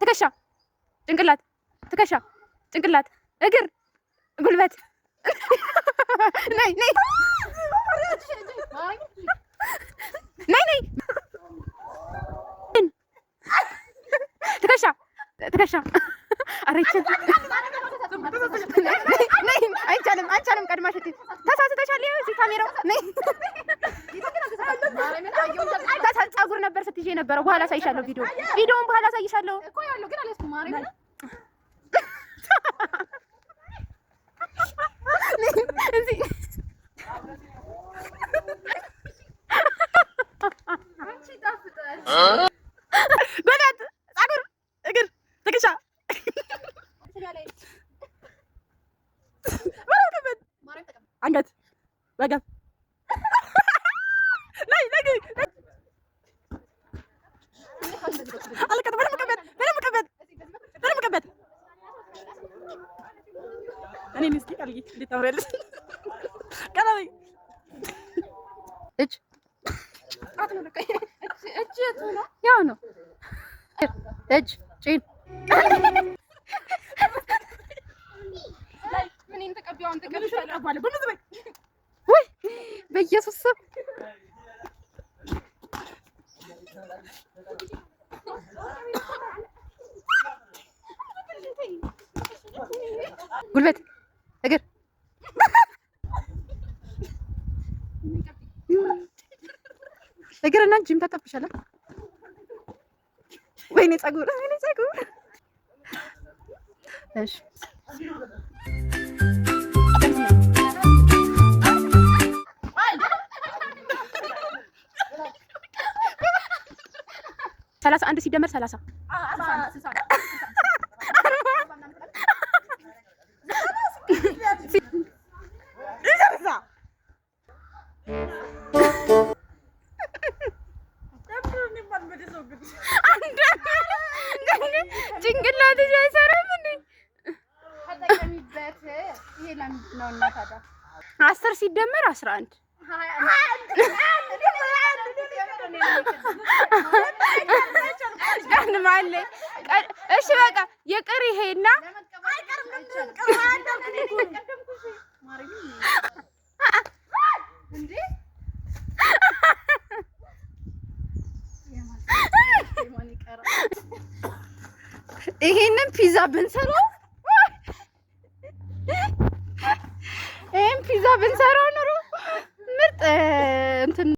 ትከሻ ጭንቅላት ትከሻ ጭንቅላት እግር ጉልበት ነይ ነይ ነይ ነይ ትከሻ ትከሻ አረችን ነይ አይቻልም አይቻልም ቀድማሽ ተሳስተሻል እዚህ ካሜራው ነይ ፀጉር ነበር ስትይዤ የነበረው በኋላ አሳይሻለሁ ቪዲዮውን በኋላ አሳይሻለሁ እኮ ያለው ግን አለስኩ ማርያም እዚህ አንቺ ታፍጣሽ በጋት ፀጉር እግር ትከሻ አንገት በጋት ላይ ላይ አልቀጥ በደምብ ቀበት እኔ እስኪ ቃልዬ እንዴት ታወሪያለሽ? ቀላል እጅ ያው ነው እጅ ጭን ምንም ተቀቢያውን ተቀብሻለሁ ወይ በኢየሱስ ስም ጉልበት እግር እግርና እጅም ተቀብሻለሁ። ወይኔ ፀጉር እሺ 31 ሲደመር 30 ጭንቅላትሽ አይሰራም እንዴ? ተጠቀሚበት። ይሄ ለምንድን ነው እና ታዲያ 10 ሲደመር 11 እሺ በቃ የቅር ይሄና ይሄንን ፒዛ ብንሰራው ይሄን ፒዛ ብንሰራ